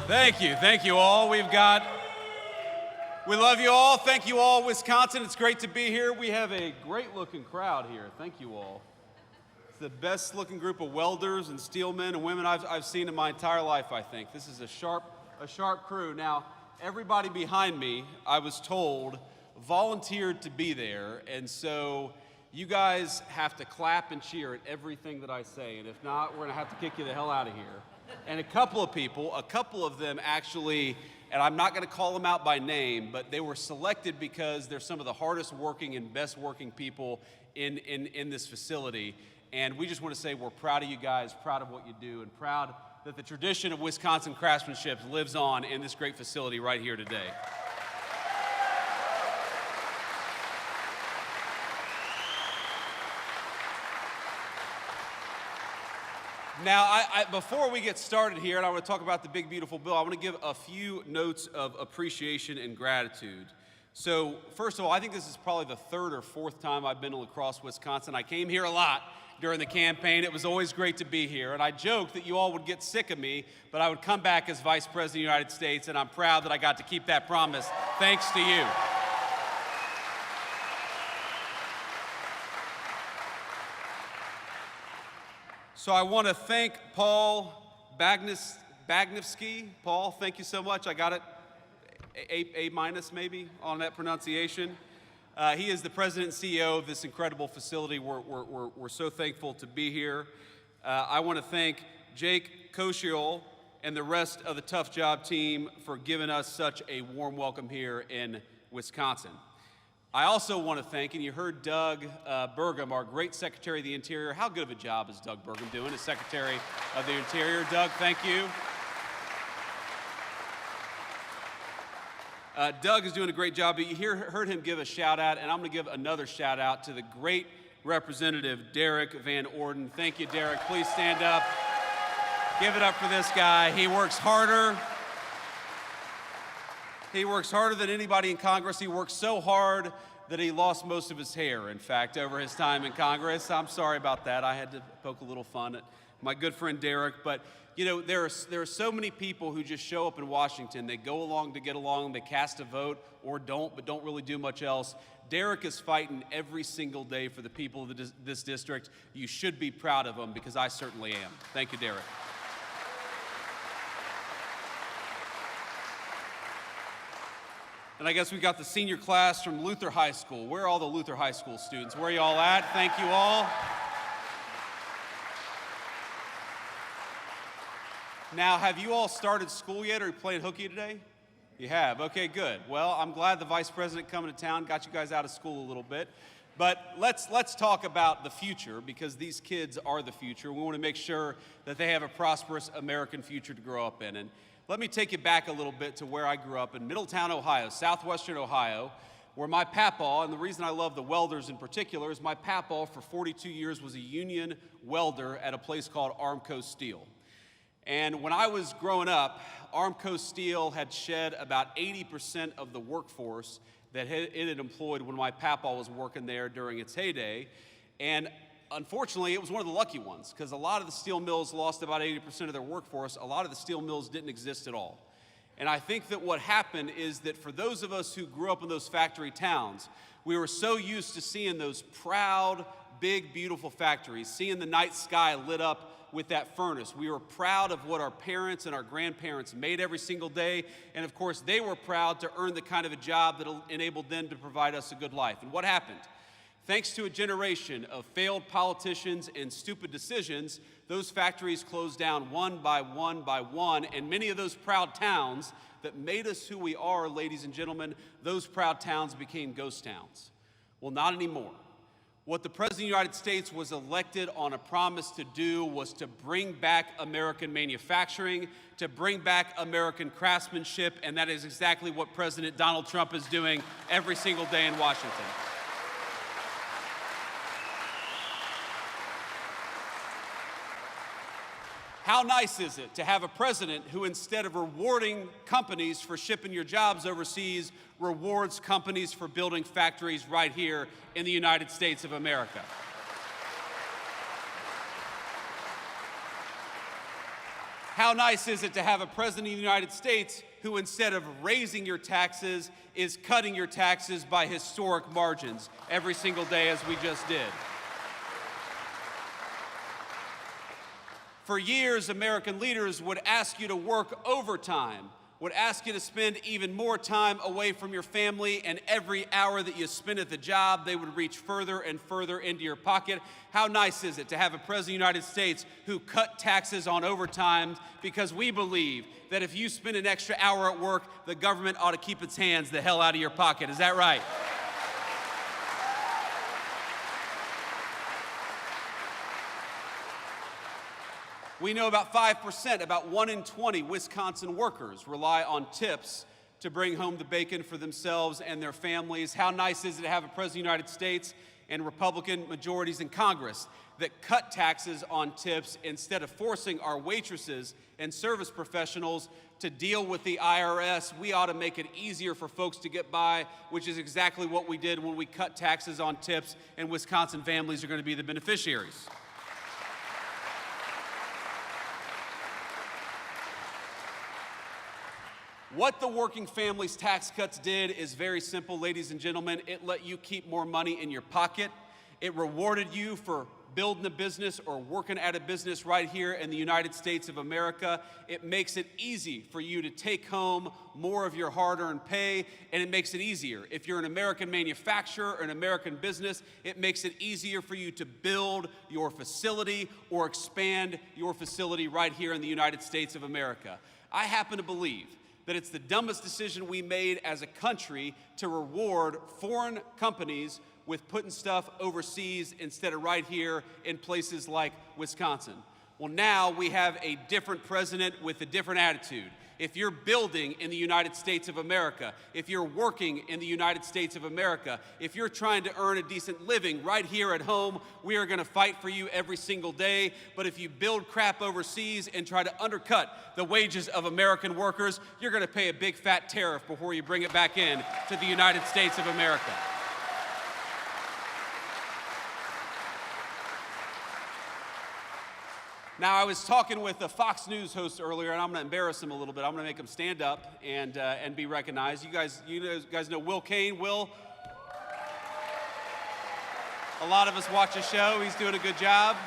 Thank you all. We love you all. Thank you all, Wisconsin. It's great to be here. We have a great looking crowd here. Thank you all. It's the best looking group of welders and steel men and women I've seen in my entire life, I think. This is a sharp crew. Now, everybody behind me, I was told, volunteered to be there, and so you guys have to clap and cheer at everything that I say, and if not, we're gonna have to kick you the hell out of here. And a couple of them actually, and I'm not gonna call them out by name, but they were selected because they're some of the hardest working and best working people in this facility. And we just wanna say we're proud of you guys, proud of what you do, and proud that the tradition of Wisconsin craftsmanship lives on in this great facility right here today. Now, before we get started here, and I want to talk about the big, beautiful bill, I want to give a few notes of appreciation and gratitude. So, first of all, I think this is probably the third or fourth time I've been to Crosse, Wisconsin. I came here a lot during the campaign. It was always great to be here, and I joked that you all would get sick of me, but I would come back as Vice President of the United States, and I'm proud that I got to keep that promise, thanks to you. So I want to thank Paul Bagnevsky. Paul, thank you so much. I got it A minus maybe on that pronunciation. He is the president and CEO of this incredible facility. We're so thankful to be here. I want to thank Jake Koshiol and the rest of the Tough Job team for giving us such a warm welcome here in Wisconsin. I also want to thank, and you heard Doug Burgum, our great Secretary of the Interior. How good of a job is Doug Burgum doing as Secretary of the Interior? Doug, thank you. Doug is doing a great job, but you heard him give a shout out, and I'm going to give another shout out to the great Representative Derek Van Orden. Thank you, Derek. Please stand up. Give it up for this guy. He works harder. He works harder than anybody in Congress. He works so hard that he lost most of his hair, in fact, over his time in Congress. I'm sorry about that. I had to poke a little fun at my good friend Derek. But, you know, there are so many people who just show up in Washington. They go along to get along. They cast a vote or don't, but don't really do much else. Derek is fighting every single day for the people of this district. You should be proud of him, because I certainly am. Thank you, Derek. And I guess we got the senior class from Luther High School. Where are all the Luther High School students? Where are you all at? Thank you all. Now, have you all started school yet, or are you playing hooky today? You have, okay, good. Well, I'm glad the Vice President coming to town got you guys out of school a little bit. But let's talk about the future, because these kids are the future. We want to make sure that they have a prosperous American future to grow up in. And let me take you back a little bit to where I grew up in Middletown, Ohio, southwestern Ohio, where my papaw, and the reason I love the welders in particular is my papaw for 42 years was a union welder at a place called Armco Steel. And when I was growing up, Armco Steel had shed about 80% of the workforce that it had employed when my papaw was working there during its heyday. And unfortunately, it was one of the lucky ones, because a lot of the steel mills lost about 80% of their workforce. A lot of the steel mills didn't exist at all. And I think that what happened is that for those of us who grew up in those factory towns, we were so used to seeing those proud, big, beautiful factories, seeing the night sky lit up with that furnace. We were proud of what our parents and our grandparents made every single day. And of course, they were proud to earn the kind of a job that enabled them to provide us a good life. And what happened? Thanks to a generation of failed politicians and stupid decisions, those factories closed down one by one by one, and many of those proud towns that made us who we are, ladies and gentlemen, those proud towns became ghost towns. Well, not anymore. What the President of the United States was elected on a promise to do was to bring back American manufacturing, to bring back American craftsmanship, and that is exactly what President Donald Trump is doing every single day in Washington. How nice is it to have a president who, instead of rewarding companies for shipping your jobs overseas, rewards companies for building factories right here in the United States of America? How nice is it to have a president of the United States who, instead of raising your taxes, is cutting your taxes by historic margins every single day, as we just did? For years, American leaders would ask you to work overtime, would ask you to spend even more time away from your family, and every hour that you spent at the job, they would reach further and further into your pocket. How nice is it to have a president of the United States who cut taxes on overtime, because we believe that if you spend an extra hour at work, the government ought to keep its hands the hell out of your pocket. Is that right? We know about 5%, about 1 in 20 Wisconsin workers rely on tips to bring home the bacon for themselves and their families. How nice is it to have a president of the United States and Republican majorities in Congress that cut taxes on tips instead of forcing our waitresses and service professionals to deal with the IRS? We ought to make it easier for folks to get by, which is exactly what we did when we cut taxes on tips, and Wisconsin families are going to be the beneficiaries. What the working families tax cuts did is very simple, ladies and gentlemen. It let you keep more money in your pocket. It rewarded you for building a business or working at a business right here in the United States of America. It makes it easy for you to take home more of your hard-earned pay, and it makes it easier. If you're an American manufacturer or an American business, it makes it easier for you to build your facility or expand your facility right here in the United States of America. I happen to believe that it's the dumbest decision we made as a country to reward foreign companies with putting stuff overseas instead of right here in places like Wisconsin. Well, now we have a different president with a different attitude. If you're building in the United States of America, if you're working in the United States of America, if you're trying to earn a decent living right here at home, we are going to fight for you every single day. But if you build crap overseas and try to undercut the wages of American workers, you're going to pay a big fat tariff before you bring it back in to the United States of America. Now, I was talking with a Fox News host earlier, and I'm going to embarrass him a little bit. I'm going to make him stand up and be recognized. You guys know Will Kane. Will, a lot of us watch his show. He's doing a good job.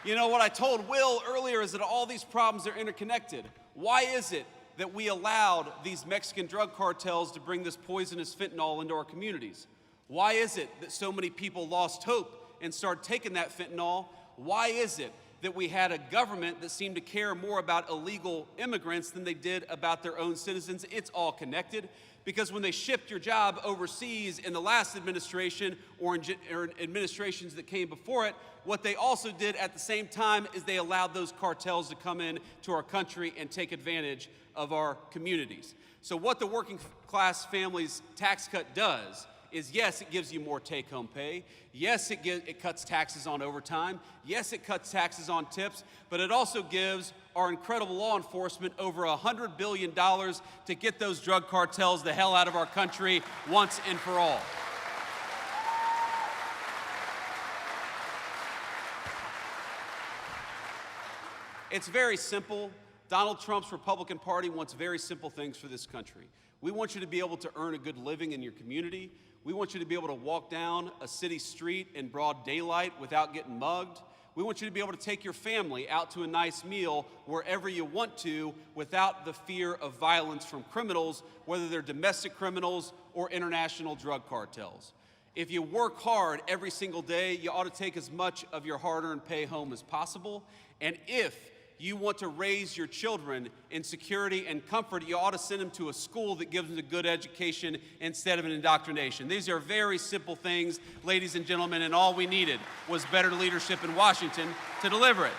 You know, what I told Will earlier is that all these problems are interconnected. Why is it that we allowed these Mexican drug cartels to bring this poisonous fentanyl into our communities? Why is it that so many people lost hope and started taking that fentanyl? Why is it that we had a government that seemed to care more about illegal immigrants than they did about their own citizens? It's all connected, because when they shipped your job overseas in the last administration or administrations that came before it, what they also did at the same time is they allowed those cartels to come in to our country and take advantage of our communities. So what the working class families tax cut does is, yes, it gives you more take-home pay. Yes, it cuts taxes on overtime. Yes, it cuts taxes on tips, but it also gives our incredible law enforcement over $100 billion to get those drug cartels the hell out of our country once and for all. It's very simple. Donald Trump's Republican Party wants very simple things for this country. We want you to be able to earn a good living in your community. We want you to be able to walk down a city street in broad daylight without getting mugged. We want you to be able to take your family out to a nice meal wherever you want to without the fear of violence from criminals, whether they're domestic criminals or international drug cartels. If you work hard every single day, you ought to take as much of your hard-earned pay home as possible. And if you want to raise your children in security and comfort, you ought to send them to a school that gives them a good education instead of an indoctrination. These are very simple things, ladies and gentlemen, and all we needed was better leadership in Washington to deliver it.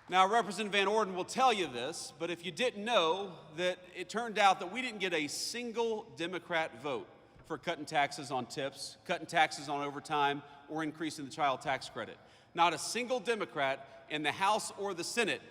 Now, Representative Van Orden will tell you this, but if you didn't know, that it turned out that we didn't get a single Democrat vote for cutting taxes on tips, cutting taxes on overtime, or increasing the child tax credit. Not a single Democrat in the House or the Senate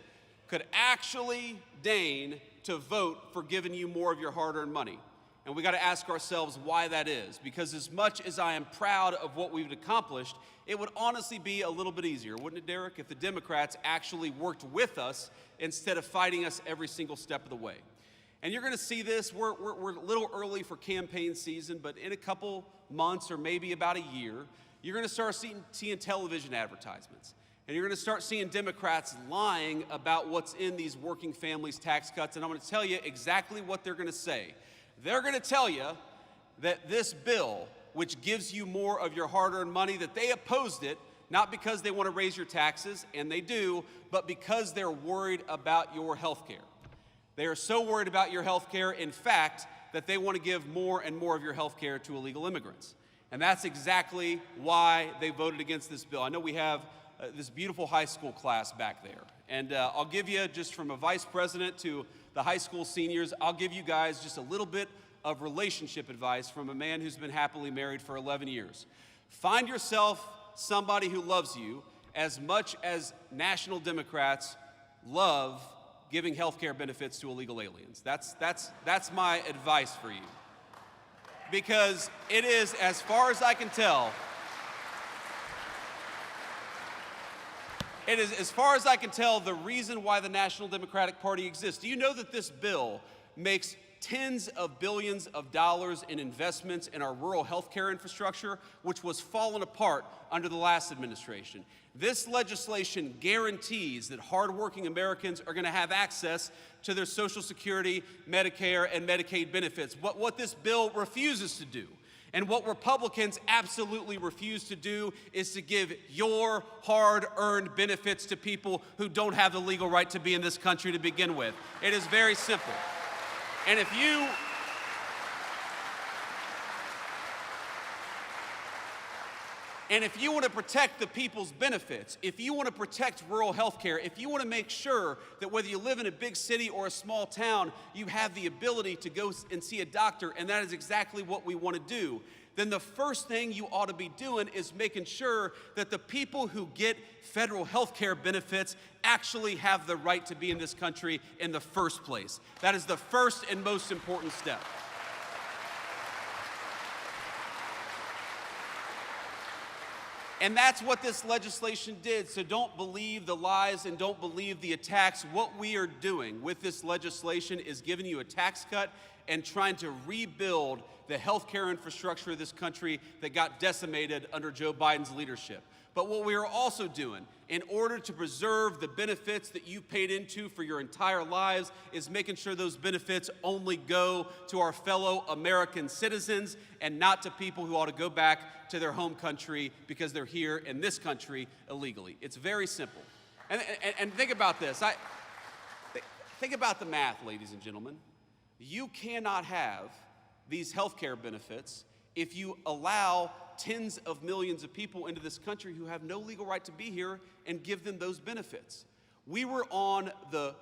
could actually deign to vote for giving you more of your hard-earned money. And we got to ask ourselves why that is. Because as much as I am proud of what we've accomplished, it would honestly be a little bit easier, wouldn't it, Derek, if the Democrats actually worked with us instead of fighting us every single step of the way. And you're going to see this. We're a little early for campaign season, but in a couple months or maybe about a year, you're going to start seeing television advertisements. And you're going to start seeing Democrats lying about what's in these working families tax cuts. And I'm going to tell you exactly what they're going to say. They're going to tell you that this bill, which gives you more of your hard-earned money, that they opposed it, not because they want to raise your taxes, and they do, but because they're worried about your health care. They are so worried about your health care, in fact, that they want to give more and more of your health care to illegal immigrants. And that's exactly why they voted against this bill. I know we have this beautiful high school class back there. And I'll give you, just from a vice president to the high school seniors, I'll give you guys just a little bit of relationship advice from a man who's been happily married for 11 years. Find yourself somebody who loves you as much as national Democrats love giving health care benefits to illegal aliens. That's my advice for you. Because it is, as far as I can tell, the reason why the National Democratic Party exists. Do you know that this bill makes tens of billions of dollars in investments in our rural health care infrastructure, which was falling apart under the last administration? This legislation guarantees that hardworking Americans are going to have access to their Social Security, Medicare, and Medicaid benefits. What this bill refuses to do, and what Republicans absolutely refuse to do, is to give your hard-earned benefits to people who don't have the legal right to be in this country to begin with. It is very simple. And if you want to protect the people's benefits, if you want to protect rural health care, if you want to make sure that whether you live in a big city or a small town, you have the ability to go and see a doctor, and that is exactly what we want to do, then the first thing you ought to be doing is making sure that the people who get federal health care benefits actually have the right to be in this country in the first place. That is the first and most important step. And that's what this legislation did. So don't believe the lies and don't believe the attacks. What we are doing with this legislation is giving you a tax cut and trying to rebuild the healthcare infrastructure of this country that got decimated under Joe Biden's leadership. But what we are also doing, in order to preserve the benefits that you paid into for your entire lives, is making sure those benefits only go to our fellow American citizens and not to people who ought to go back to their home country because they're here in this country illegally. It's very simple. And think about this. Think about the math, ladies and gentlemen. You cannot have these health care benefits if you allow tens of millions of people into this country who have no legal right to be here and give them those benefits. We were on the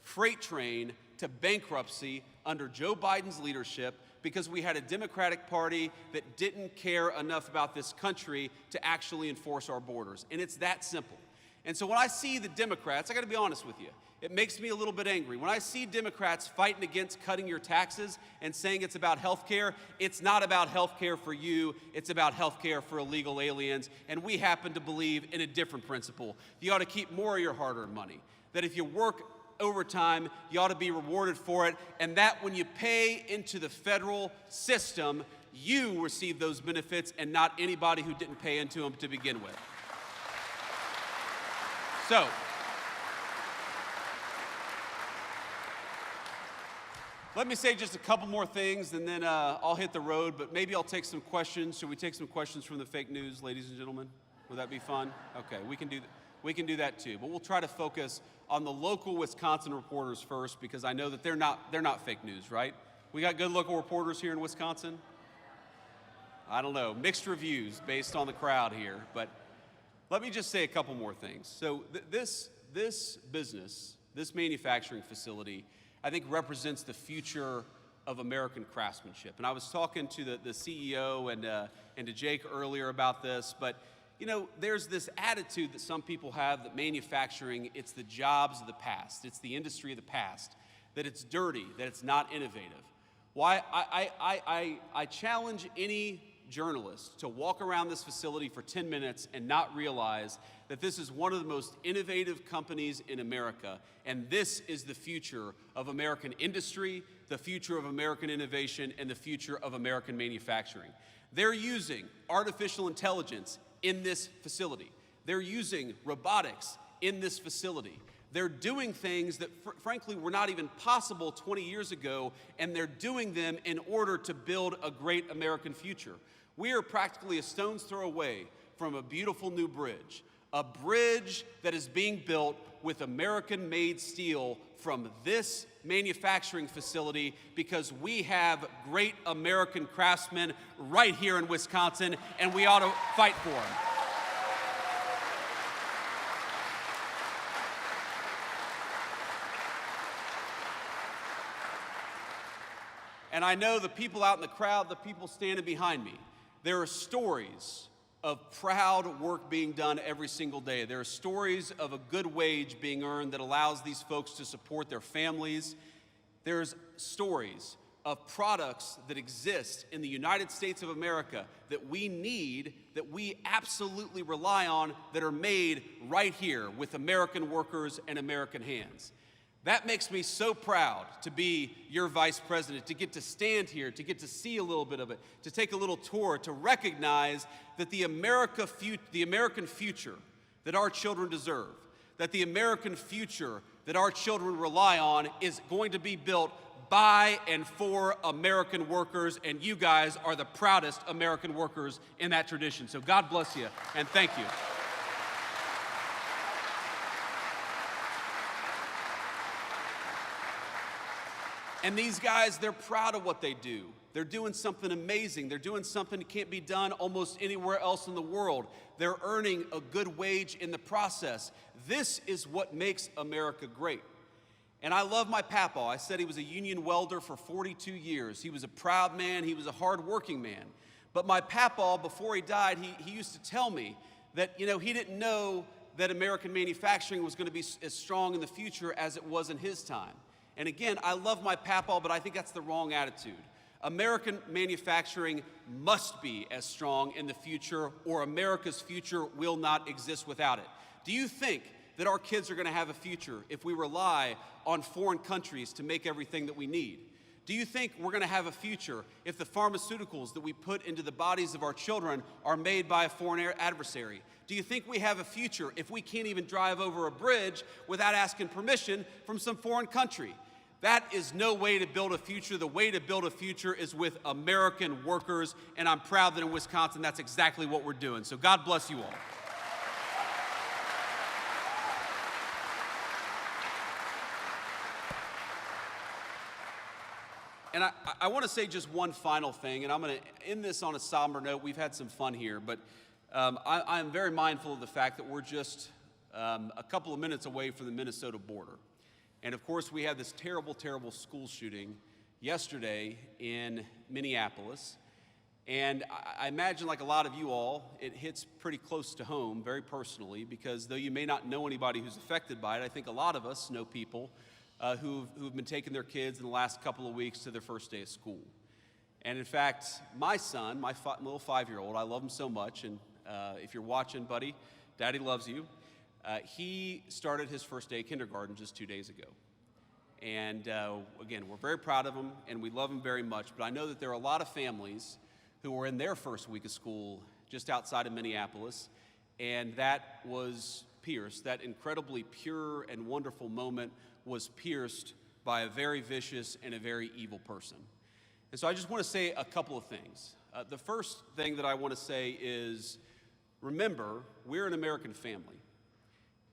freight train to bankruptcy under Joe Biden's leadership because we had a Democratic Party that didn't care enough about this country to actually enforce our borders. And it's that simple. And so when I see the Democrats, I got to be honest with you, it makes me a little bit angry. When I see Democrats fighting against cutting your taxes and saying it's about health care, it's not about health care for you, it's about health care for illegal aliens. And we happen to believe in a different principle. You ought to keep more of your hard-earned money. That if you work overtime, you ought to be rewarded for it. And that when you pay into the federal system, you receive those benefits and not anybody who didn't pay into them to begin with. So, let me say just a couple more things, and then I'll hit the road, but maybe I'll take some questions. Should we take some questions from the fake news, ladies and gentlemen? Would that be fun? Okay, we can do that too, but we'll try to focus on the local Wisconsin reporters first, because I know that they're not fake news, right? We got good local reporters here in Wisconsin? I don't know, mixed reviews based on the crowd here, but let me just say a couple more things. So this business, this manufacturing facility, I think represents the future of American craftsmanship. And I was talking to the CEO and to Jake earlier about this, but you know, there's this attitude that some people have that manufacturing, it's the jobs of the past, it's the industry of the past, that it's dirty, that it's not innovative. Well, I challenge any journalist to walk around this facility for 10 minutes and not realize that this is one of the most innovative companies in America, and this is the future of American industry, the future of American innovation, and the future of American manufacturing. They're using artificial intelligence in this facility. They're using robotics in this facility. They're doing things that, frankly, were not even possible 20 years ago, and they're doing them in order to build a great American future. We are practically a stone's throw away from a beautiful new bridge, a bridge that is being built with American-made steel from this manufacturing facility, because we have great American craftsmen right here in Wisconsin, and we ought to fight for them. And I know the people out in the crowd, the people standing behind me, there are stories of proud work being done every single day. There are stories of a good wage being earned that allows these folks to support their families. There's stories of products that exist in the United States of America that we need, that we absolutely rely on, that are made right here with American workers and American hands. That makes me so proud to be your vice president, to get to stand here, to get to see a little bit of it, to take a little tour, to recognize that the American future that our children deserve, that the American future that our children rely on is going to be built by and for American workers, and you guys are the proudest American workers in that tradition. So God bless you, and thank you. And these guys, they're proud of what they do. They're doing something amazing. They're doing something that can't be done almost anywhere else in the world. They're earning a good wage in the process. This is what makes America great. And I love my papa. I said he was a union welder for 42 years. He was a proud man. He was a hardworking man. But my papa, before he died, he used to tell me that, he didn't know that American manufacturing was going to be as strong in the future as it was in his time. And again, I love my papa, but I think that's the wrong attitude. American manufacturing must be as strong in the future, or America's future will not exist without it. Do you think that our kids are going to have a future if we rely on foreign countries to make everything that we need? Do you think we're going to have a future if the pharmaceuticals that we put into the bodies of our children are made by a foreign adversary? Do you think we have a future if we can't even drive over a bridge without asking permission from some foreign country? That is no way to build a future. The way to build a future is with American workers, and I'm proud that in Wisconsin that's exactly what we're doing. So God bless you all. And I want to say just one final thing, and I'm going to end this on a somber note. We've had some fun here, but I'm very mindful of the fact that we're just a couple of minutes away from the Minnesota border. And of course, we had this terrible, terrible school shooting yesterday in Minneapolis. And I imagine, like a lot of you all, it hits pretty close to home, very personally, because though you may not know anybody who's affected by it, I think a lot of us know people who've been taking their kids in the last couple of weeks to their first day of school. And in fact, my son, my little 5-year-old, I love him so much, and if you're watching, buddy, Daddy loves you. He started his first day of kindergarten just 2 days ago. And again, we're very proud of him, and we love him very much, but I know that there are a lot of families who were in their first week of school just outside of Minneapolis, and that was pierced. That incredibly pure and wonderful moment was pierced by a very vicious and a very evil person. And so I just want to say a couple of things. The first thing that I want to say is, remember, we're an American family.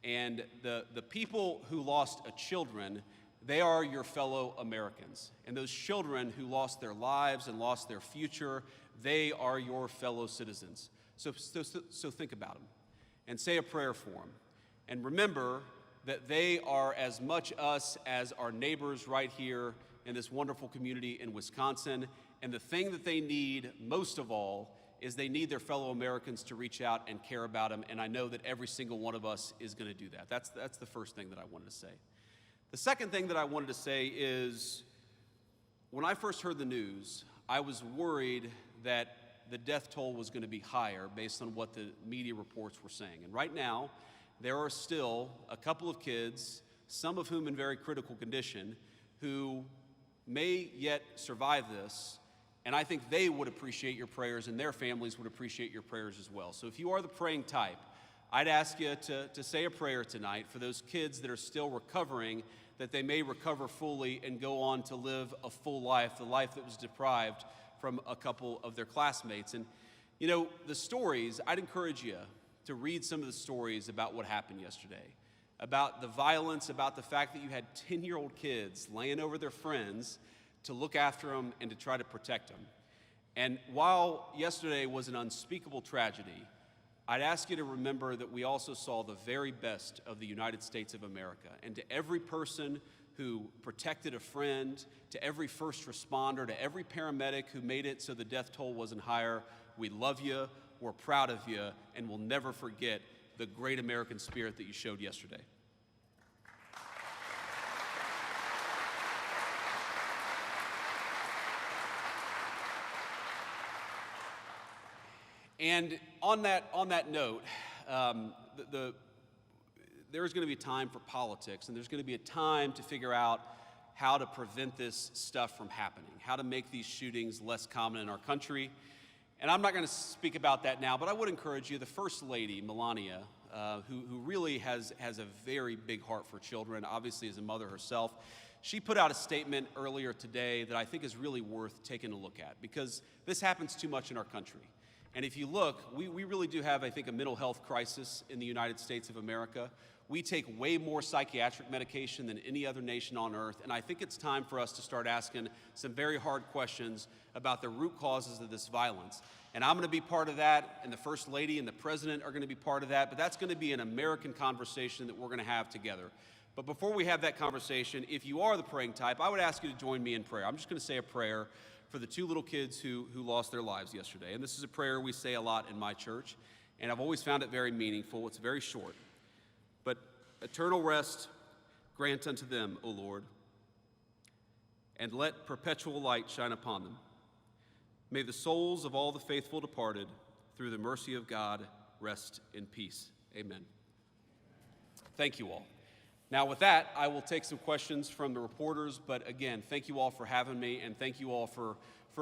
And the people who lost children, they are your fellow Americans. And those children who lost their lives and lost their future, they are your fellow citizens. So think about them and say a prayer for them. And remember that they are as much us as our neighbors right here in this wonderful community in Wisconsin. And the thing that they need most of all is they need their fellow Americans to reach out and care about them, and I know that every single one of us is going to do that. That's the first thing that I wanted to say. The second thing that I wanted to say is, When I first heard the news, I was worried that the death toll was going to be higher based on what the media reports were saying. And right now, there are still a couple of kids, some of whom in very critical condition, who may yet survive this, and I think they would appreciate your prayers and their families would appreciate your prayers as well. So if you are the praying type, I'd ask you to say a prayer tonight for those kids that are still recovering, that they may recover fully and go on to live a full life, the life that was deprived from a couple of their classmates. And you know, the stories, I'd encourage you to read some of the stories about what happened yesterday, about the violence, about the fact that you had 10-year-old kids laying over their friends to look after them and to try to protect them. And while yesterday was an unspeakable tragedy, I'd ask you to remember that we also saw the very best of the United States of America. And to every person who protected a friend, to every first responder, to every paramedic who made it so the death toll wasn't higher, we love you, we're proud of you, and we'll never forget the great American spirit that you showed yesterday. And on that note, there's going to be a time for politics, and there's going to be a time to figure out how to prevent this stuff from happening, how to make these shootings less common in our country. And I'm not going to speak about that now, but I would encourage you, the First Lady, Melania, who really has a very big heart for children, obviously as a mother herself, she put out a statement earlier today that I think is really worth taking a look at, because this happens too much in our country. And if you look, we really do have, I think, a mental health crisis in the United States of America. We take way more psychiatric medication than any other nation on earth, and I think it's time for us to start asking some very hard questions about the root causes of this violence. And I'm going to be part of that, and the First Lady and the President are going to be part of that, but that's going to be an American conversation that we're going to have together. But before we have that conversation, if you are the praying type, I would ask you to join me in prayer. I'm just going to say a prayer for the two little kids who lost their lives yesterday. And this is a prayer we say a lot in my church, and I've always found it very meaningful. It's very short. But eternal rest grant unto them, O Lord, and let perpetual light shine upon them. May the souls of all the faithful departed, through the mercy of God, rest in peace. Amen. Thank you all. Now with that, I will take some questions from the reporters, but again, thank you all for having me, and thank you all for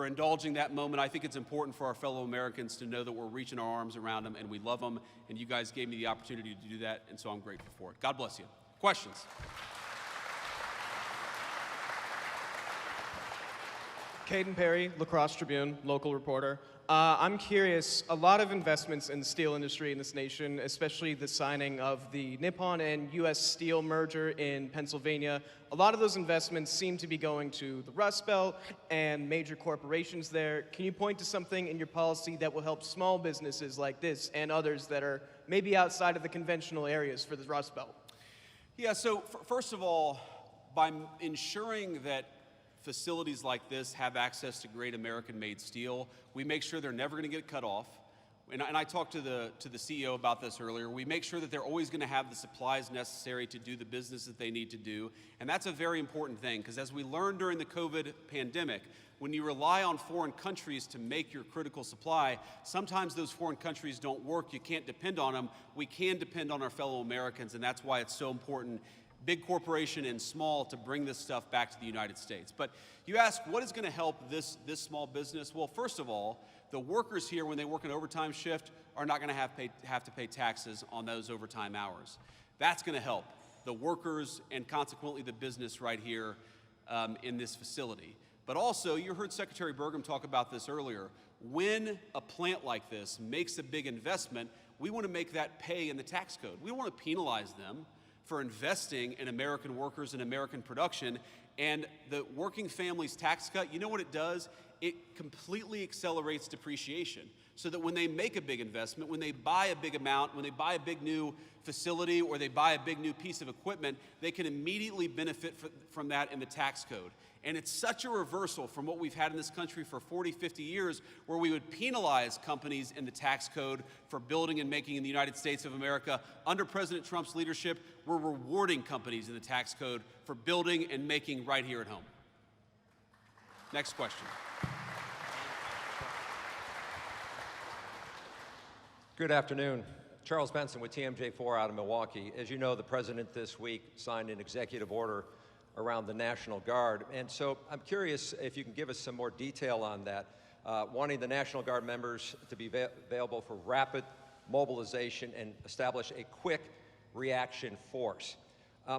indulging that moment. I think it's important for our fellow Americans to know that we're reaching our arms around them and we love them, and you guys gave me the opportunity to do that, and so I'm grateful for it. God bless you. Questions? Caden Perry, La Crosse Tribune, local reporter. I'm curious, a lot of investments in the steel industry in this nation, especially the signing of the Nippon and U.S. Steel merger in Pennsylvania, a lot of those investments seem to be going to the Rust Belt and major corporations there. Can you point to something in your policy that will help small businesses like this and others that are maybe outside of the conventional areas for the Rust Belt? Yeah, so first of all, by ensuring that facilities like this have access to great American-made steel, we make sure they're never going to get cut off. And I talked to the CEO about this earlier. We make sure that they're always going to have the supplies necessary to do the business that they need to do. And that's a very important thing, because as we learned during the COVID pandemic, when you rely on foreign countries to make your critical supply, sometimes those foreign countries don't work. You can't depend on them. We can depend on our fellow Americans, and that's why it's so important, big corporation and small, to bring this stuff back to the United States. But you ask, what is going to help this small business? Well, first of all, the workers here, when they work an overtime shift, are not going to have to pay taxes on those overtime hours. That's going to help the workers and consequently the business right here in this facility. But also, you heard Secretary Burgum talk about this earlier. When a plant like this makes a big investment, we want to make that pay in the tax code. We don't want to penalize them for investing in American workers and American production. And the working families tax cut, you know what it does? It completely accelerates depreciation, so that when they make a big investment, when they buy a big amount, when they buy a big new facility or they buy a big new piece of equipment, they can immediately benefit from that in the tax code. And it's such a reversal from what we've had in this country for 40, 50 years, where we would penalize companies in the tax code for building and making in the United States of America. Under President Trump's leadership, we're rewarding companies in the tax code for building and making right here at home. Next question. Good afternoon. Charles Benson with TMJ4 out of Milwaukee. As you know, the president this week signed an executive order around the National Guard. And so I'm curious if you can give us some more detail on that, wanting the National Guard members to be available for rapid mobilization and establish a quick reaction force.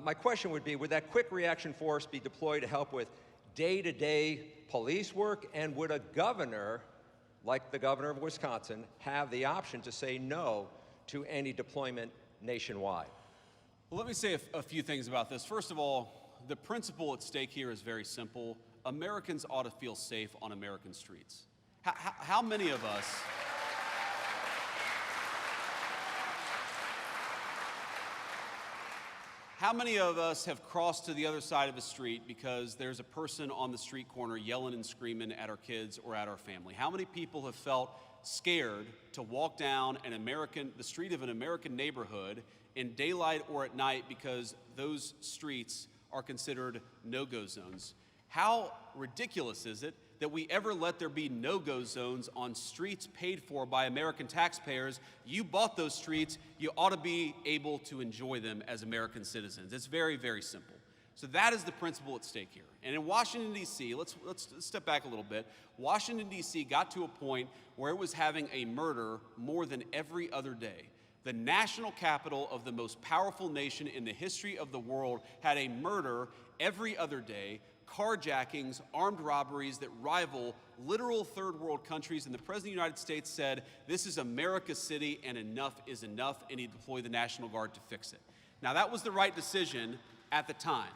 My question would be, would that quick reaction force be deployed to help with day-to-day police work, and would a governor, like the governor of Wisconsin, have the option to say no to any deployment nationwide? Well, let me say a few things about this. First of all, the principle at stake here is very simple. Americans ought to feel safe on American streets. How many of us... How many of us have crossed to the other side of the street because there's a person on the street corner yelling and screaming at our kids or at our family? How many people have felt scared to walk down the street of an American neighborhood in daylight or at night because those streets are considered no-go zones? How ridiculous is it that we ever let there be no-go zones on streets paid for by American taxpayers? You bought those streets, you ought to be able to enjoy them as American citizens. It's very, very simple. So that is the principle at stake here. And in Washington, D.C., let's step back a little bit. Washington, D.C. got to a point where it was having a murder more than every other day. The national capital of the most powerful nation in the history of the world had a murder every other day, carjackings, armed robberies that rival literal third world countries, and the President of the United States said, this is America's city and enough is enough, and he deployed the National Guard to fix it. Now that was the right decision at the time,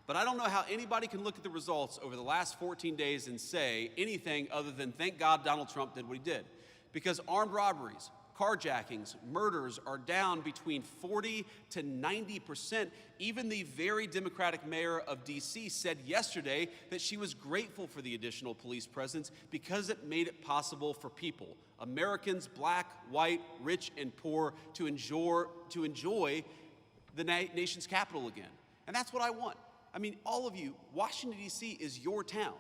but I don't know how anybody can look at the results over the last 14 days and say anything other than thank God Donald Trump did what he did. Because armed robberies, carjackings, murders are down between 40 to 90%. Even the very Democratic mayor of D.C. said yesterday that she was grateful for the additional police presence because it made it possible for people, Americans, black, white, rich, and poor, to enjoy the nation's capital again. And that's what I want. I mean, all of you, Washington, D.C. is your town.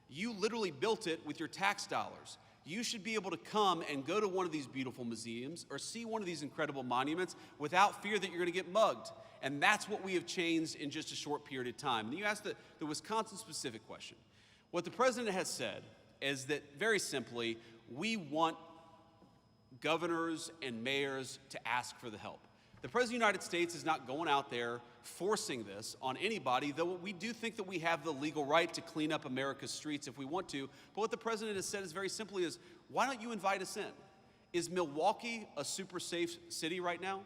You literally built it with your tax dollars. You should be able to come and go to one of these beautiful museums or see one of these incredible monuments without fear that you're going to get mugged. And that's what we have changed in just a short period of time. And you asked the Wisconsin-specific question. What the president has said is that, very simply, we want governors and mayors to ask for the help. The President of the United States is not going out there forcing this on anybody, though we do think that we have the legal right to clean up America's streets if we want to. But what the president has said is very simply is, why don't you invite us in? Is Milwaukee a super safe city right now?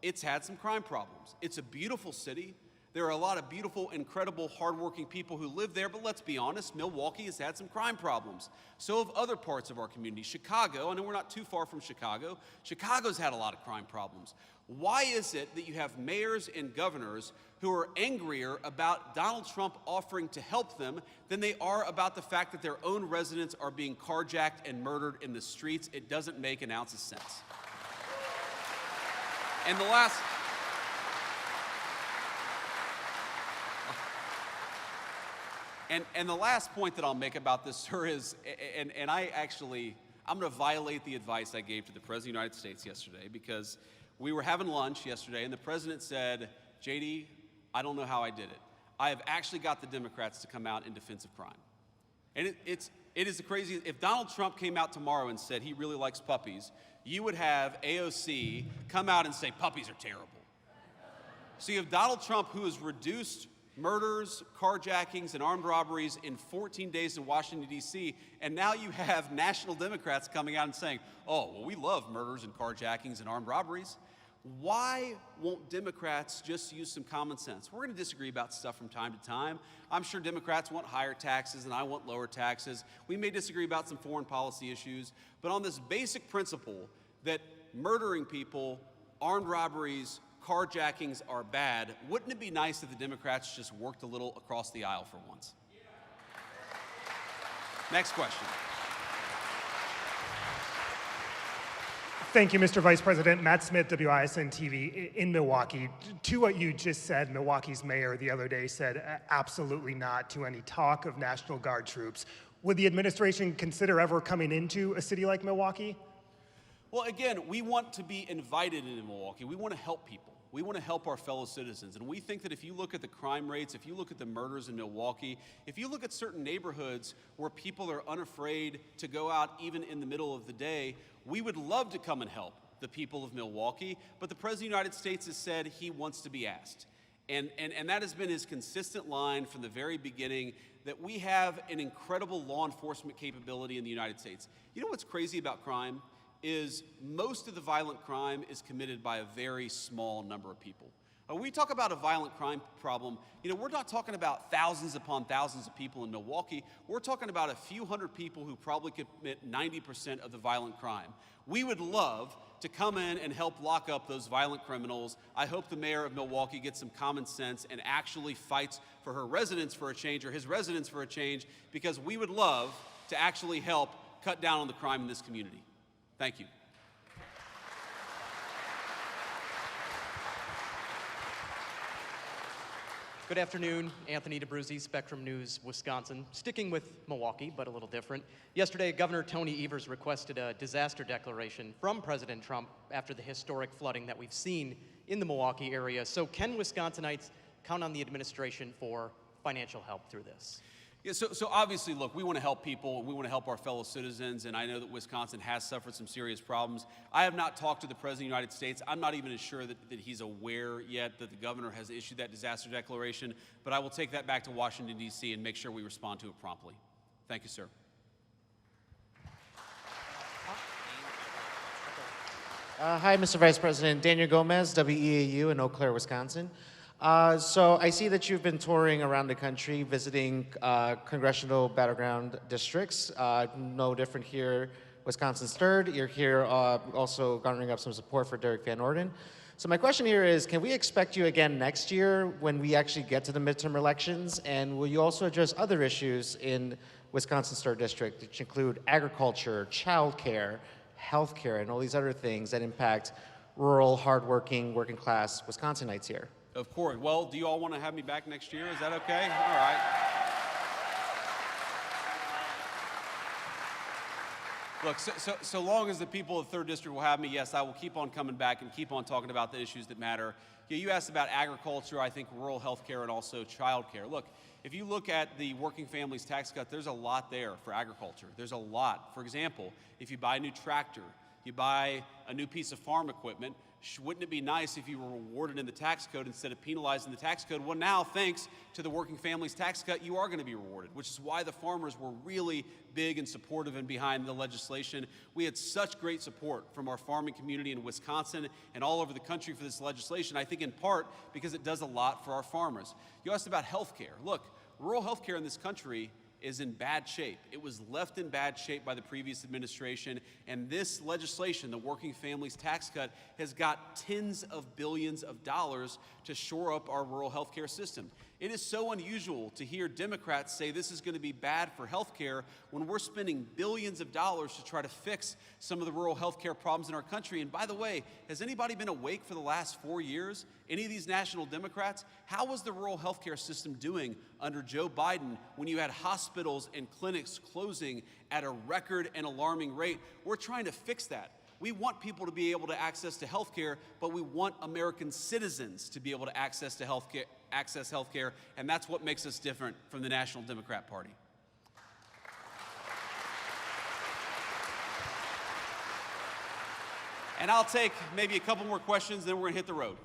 It's had some crime problems. It's a beautiful city. There are a lot of beautiful, incredible, hardworking people who live there, but let's be honest, Milwaukee has had some crime problems. So have other parts of our community. Chicago, I know we're not too far from Chicago. Chicago's had a lot of crime problems. Why is it that you have mayors and governors who are angrier about Donald Trump offering to help them than they are about the fact that their own residents are being carjacked and murdered in the streets? It doesn't make an ounce of sense. And the last... And the last point that I'll make about this, sir, is, I'm going to violate the advice I gave to the President of the United States yesterday, because we were having lunch yesterday, and the President said, JD, I don't know how I did it. I have actually got the Democrats to come out in defense of crime. And it is the craziest. If Donald Trump came out tomorrow and said he really likes puppies, you would have AOC come out and say puppies are terrible. So you have Donald Trump, who has reduced murders, carjackings, and armed robberies in 14 days in Washington, D.C., and now you have national Democrats coming out and saying, oh, well, we love murders and carjackings and armed robberies. Why won't Democrats just use some common sense? We're going to disagree about stuff from time to time. I'm sure Democrats want higher taxes and I want lower taxes. We may disagree about some foreign policy issues, but on this basic principle that murdering people, armed robberies, carjackings are bad, wouldn't it be nice if the Democrats just worked a little across the aisle for once? Next question. Thank you, Mr. Vice President. Matt Smith, WISN TV in Milwaukee. To what you just said, Milwaukee's mayor the other day said absolutely not to any talk of National Guard troops. Would the administration consider ever coming into a city like Milwaukee? Well, again, we want to be invited into Milwaukee. We want to help people. We want to help our fellow citizens. And we think that if you look at the crime rates, if you look at the murders in Milwaukee, if you look at certain neighborhoods where people are unafraid to go out even in the middle of the day, we would love to come and help the people of Milwaukee. But the President of the United States has said he wants to be asked. And that has been his consistent line from the very beginning, that we have an incredible law enforcement capability in the United States. You know what's crazy about crime? Is most of the violent crime is committed by a very small number of people. When we talk about a violent crime problem, we're not talking about thousands upon thousands of people in Milwaukee. We're talking about a few hundred people who probably commit 90% of the violent crime. We would love to come in and help lock up those violent criminals. I hope the mayor of Milwaukee gets some common sense and actually fights for her residents for a change, or his residents for a change, because we would love to actually help cut down on the crime in this community. Thank you. Good afternoon, Anthony DeBruzzi, Spectrum News, Wisconsin. Sticking with Milwaukee, but a little different. Yesterday, Governor Tony Evers requested a disaster declaration from President Trump after the historic flooding that we've seen in the Milwaukee area. So can Wisconsinites count on the administration for financial help through this? Yeah, so obviously, look, we want to help people, and we want to help our fellow citizens, and I know that Wisconsin has suffered some serious problems. I have not talked to the President of the United States. I'm not even sure that he's aware yet that the governor has issued that disaster declaration, but I will take that back to Washington, D.C. and make sure we respond to it promptly. Thank you, sir. Hi, Mr. Vice President. Daniel Gomez, WEAU in Eau Claire, Wisconsin. So I see that you've been touring around the country, visiting congressional battleground districts. No different here, Wisconsin's third. You're here also garnering up some support for Derek Van Orden. So my question here is, can we expect you again next year when we actually get to the midterm elections? And will you also address other issues in Wisconsin's third district, which include agriculture, childcare, healthcare, and all these other things that impact rural, hardworking, working class Wisconsinites here? Of course. Well, do you all want to have me back next year? Is that okay? All right. Look, so long as the people of the 3rd District will have me, yes, I will keep on coming back and keep on talking about the issues that matter. You asked about agriculture, I think rural health care, and also child care. Look, if you look at the working families tax cut, there's a lot there for agriculture. There's a lot. For example, if you buy a new tractor, you buy a new piece of farm equipment, wouldn't it be nice if you were rewarded in the tax code instead of penalized in the tax code? Well, now, thanks to the working families tax cut, you are going to be rewarded, which is why the farmers were really big and supportive and behind the legislation. We had such great support from our farming community in Wisconsin and all over the country for this legislation, I think in part because it does a lot for our farmers. You asked about health care. Look, rural health care in this country is in bad shape. It was left in bad shape by the previous administration, and this legislation, the Working Families Tax Cut, has got tens of billions of dollars to shore up our rural health care system. It is so unusual to hear Democrats say this is going to be bad for health care when we're spending billions of dollars to try to fix some of the rural health care problems in our country. And by the way, has anybody been awake for the last 4 years? Any of these national Democrats? How was the rural health care system doing under Joe Biden when you had hospitals and clinics closing at a record and alarming rate? We're trying to fix that. We want people to be able to access to health care, but we want American citizens to be able to access health care, and that's what makes us different from the National Democrat Party. And I'll take maybe a couple more questions, then we're going to hit the road.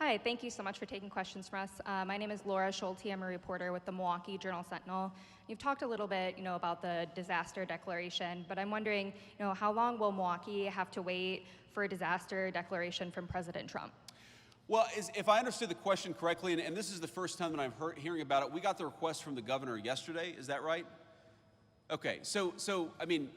Hi, thank you so much for taking questions from us. My name is Laura Schulte. I'm a reporter with the Milwaukee Journal-Sentinel. You've talked a little bit, about the disaster declaration, but I'm wondering, how long will Milwaukee have to wait for a disaster declaration from President Trump? Well, if I understood the question correctly, and this is the first time that I'm hearing about it, we got the request from the governor yesterday. Is that right? Okay, so I mean,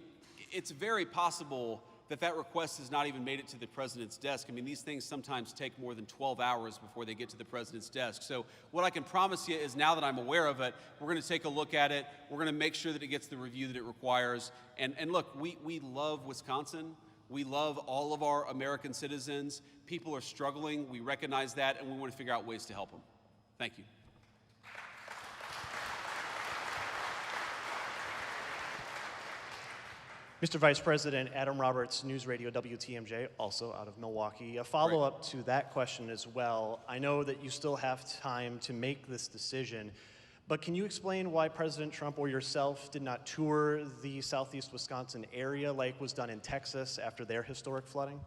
it's very possible that request has not even made it to the president's desk. I mean, these things sometimes take more than 12 hours before they get to the president's desk. So what I can promise you is now that I'm aware of it, we're going to take a look at it. We're going to make sure that it gets the review that it requires. And look, we love Wisconsin. We love all of our American citizens. People are struggling. We recognize that, and we want to figure out ways to help them. Thank you. Mr. Vice President, Adam Roberts, News Radio WTMJ, also out of Milwaukee. A follow-up to that question as well. I know that you still have time to make this decision, but can you explain why President Trump or yourself did not tour the southeast Wisconsin area like was done in Texas after their historic flooding?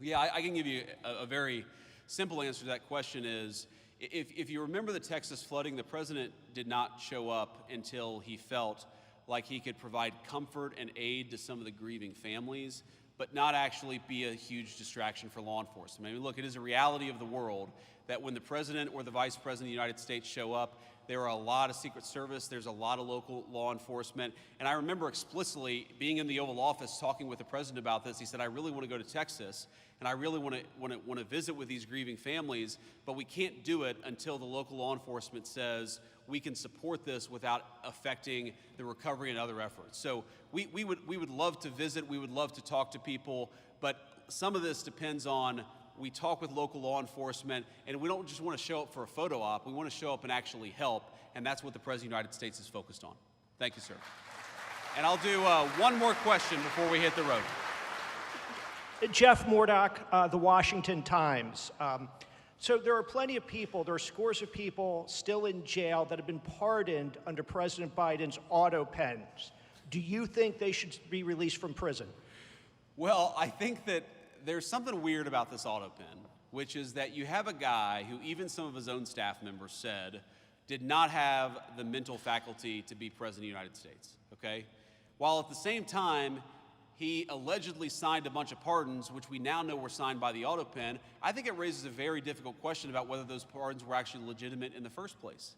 Yeah, I can give you a very simple answer to that question is, if you remember the Texas flooding, the president did not show up until he felt like he could provide comfort and aid to some of the grieving families, but not actually be a huge distraction for law enforcement. I mean, look, it is a reality of the world that when the president or the vice president of the United States show up, there are a lot of Secret Service, there's a lot of local law enforcement. And I remember explicitly being in the Oval Office talking with the president about this. He said, I really want to go to Texas, and I really want to visit with these grieving families, but we can't do it until the local law enforcement says we can support this without affecting the recovery and other efforts. So we would love to visit, we would love to talk to people, but some of this depends on we talk with local law enforcement, and we don't just want to show up for a photo op, we want to show up and actually help, and that's what the President of the United States is focused on. Thank you, sir. And I'll do one more question before we hit the road. Jeff Murdoch, The Washington Times. So there are plenty of people, there are scores of people still in jail that have been pardoned under President Biden's auto pens. Do you think they should be released from prison? Well, I think that there's something weird about this auto pen, which is that you have a guy who even some of his own staff members said did not have the mental faculty to be president of the United States, okay? While at the same time, he allegedly signed a bunch of pardons, which we now know were signed by the auto pen. I think it raises a very difficult question about whether those pardons were actually legitimate in the first place.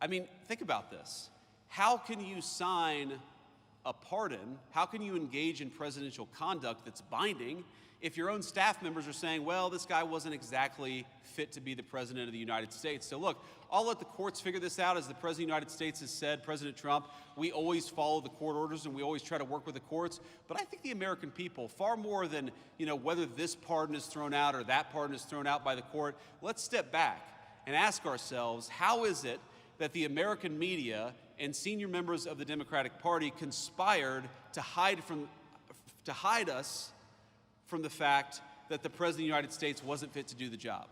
I mean, think about this. How can you sign a pardon? How can you engage in presidential conduct that's binding if your own staff members are saying, well, this guy wasn't exactly fit to be the president of the United States? So look, I'll let the courts figure this out. As the president of the United States has said, President Trump, we always follow the court orders and we always try to work with the courts. But I think the American people, far more than whether this pardon is thrown out or that pardon is thrown out by the court, let's step back and ask ourselves, how is it that the American media and senior members of the Democratic Party conspired to hide us from the fact that the President of the United States wasn't fit to do the job?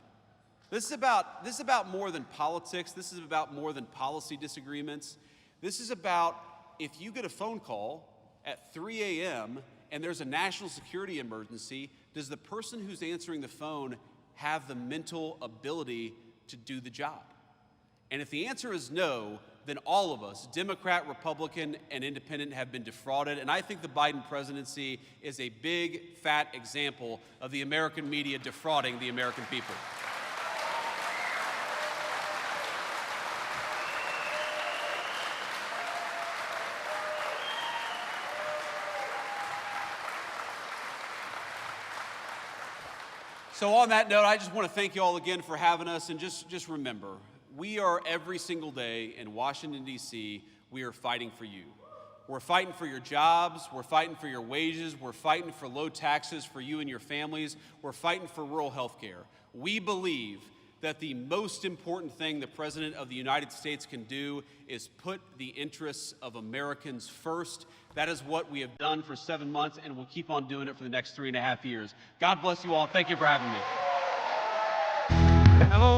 This is about more than politics. This is about more than policy disagreements. This is about if you get a phone call at 3 a.m. and there's a national security emergency, does the person who's answering the phone have the mental ability to do the job? And if the answer is no, then all of us, Democrat, Republican, and Independent, have been defrauded. And I think the Biden presidency is a big, fat example of the American media defrauding the American people. So on that note, I just want to thank you all again for having us, and just remember, we are every single day in Washington, D.C., we are fighting for you. We're fighting for your jobs, we're fighting for your wages, we're fighting for low taxes for you and your families, we're fighting for rural health care. We believe that the most important thing the President of the United States can do is put the interests of Americans first. That is what we have done for 7 months, and we'll keep on doing it for the next 3.5 years. God bless you all. Thank you for having me. Hello.